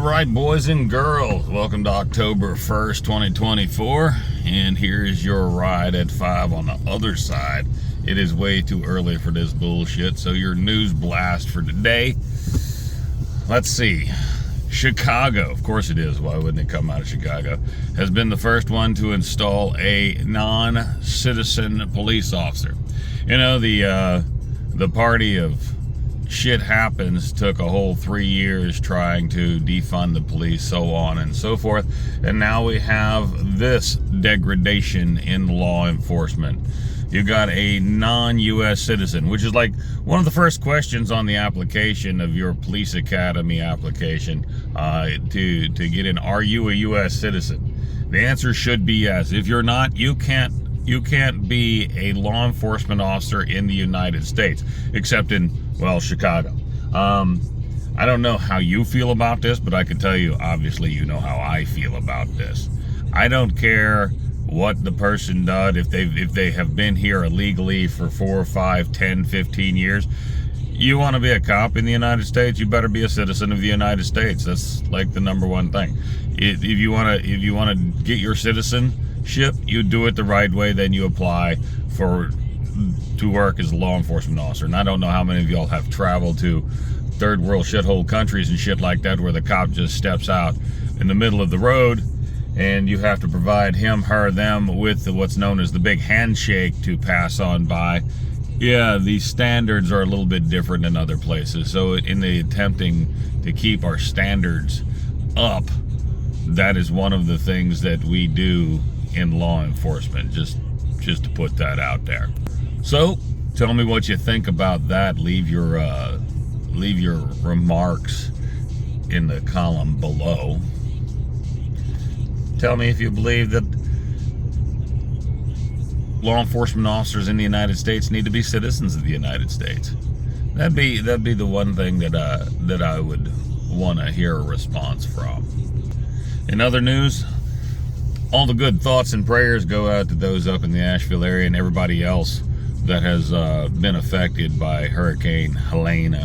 right, boys and girls, welcome to October 1st, 2024, and here's your ride at 5 on the other side. It is way too early for this bullshit, so your news blast for today. Let's see. Chicago, of course it is, why wouldn't it come out of Chicago, has been the first one to install a non-citizen police officer. You know, the party of shit happens took a whole 3 years trying to defund the police, so on and so forth, and now we have this degradation in law enforcement. You got a non-U.S. citizen, which is like one of the first questions on the application of your police academy application to get in. Are you a U.S. citizen? The answer should be yes. If you're not, you can't be a law enforcement officer in the United States, except in, well, Chicago. I don't know how you feel about this, but I can tell you, obviously, you know how I feel about this. I don't care what the person does, if they have been here illegally for 4, 5, 10, 15 years. You want to be a cop in the United States, you better be a citizen of the United States. That's like the number one thing. If you want to get your citizenship, you do it the right way, then you apply to work as a law enforcement officer. And I don't know how many of y'all have traveled to third world shithole countries and shit like that, where the cop just steps out in the middle of the road and you have to provide him, her, them with what's known as the big handshake to pass on by. Yeah, these standards are a little bit different in other places. So in the attempting to keep our standards up, that is one of the things that we do in law enforcement, just to put that out there. So tell me what you think about that. Leave your remarks in the column below. Tell me if you believe that law enforcement officers in the United States need to be citizens of the United States. That'd be the one thing that I would want to hear a response from. In other news, all the good thoughts and prayers go out to those up in the Asheville area and everybody else that has been affected by Hurricane Helene.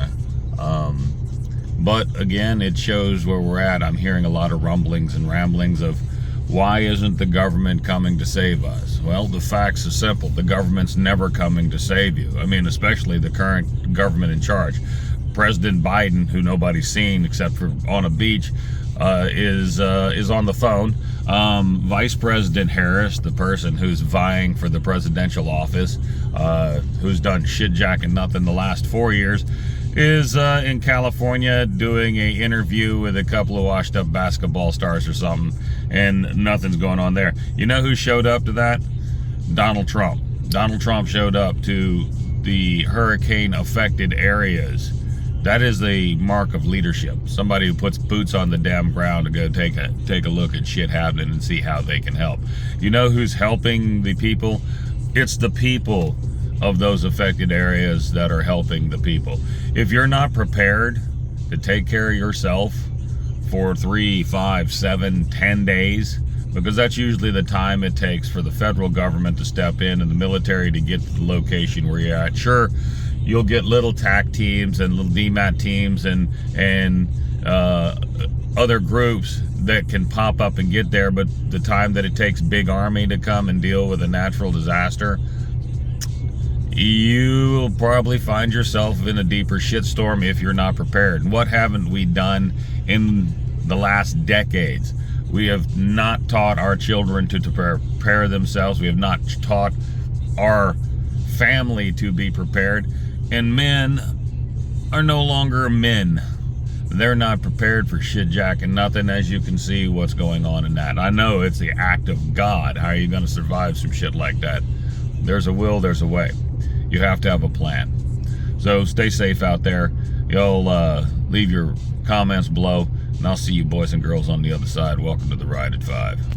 But again, it shows where we're at. I'm hearing a lot of rumblings and ramblings of, why isn't the government coming to save us? Well, the facts are simple. The government's never coming to save you. I mean, especially the current government in charge. President Biden, who nobody's seen except for on a beach, is on the phone. Vice President Harris, the person who's vying for the presidential office, who's done shit jack and nothing the last 4 years, is in California doing a interview with a couple of washed up basketball stars or something, and nothing's going on there. You know who showed up to that? Donald Trump. Donald Trump showed up to the hurricane affected areas. That is the mark of leadership. Somebody who puts boots on the damn ground to go take a look at shit happening and see how they can help. You know who's helping the people? It's the people of those affected areas that are helping the people. If you're not prepared to take care of yourself for 3, 5, 7, 10 days, because that's usually the time it takes for the federal government to step in and the military to get to the location where you're at. Sure, you'll get little TAC teams and little DMAT teams and other groups that can pop up and get there, but the time that it takes big army to come and deal with a natural disaster, you'll probably find yourself in a deeper shitstorm if you're not prepared. And what haven't we done in the last decades? We have not taught our children to prepare themselves. We have not taught our family to be prepared. And men are no longer men. They're not prepared for shit jack and nothing, as you can see what's going on in that. I know it's the act of God. How are you going to survive some shit like that? There's a will, there's a way. You have to have a plan. So stay safe out there. Y'all leave your comments below, and I'll see you boys and girls on the other side. Welcome to the Ride at 5.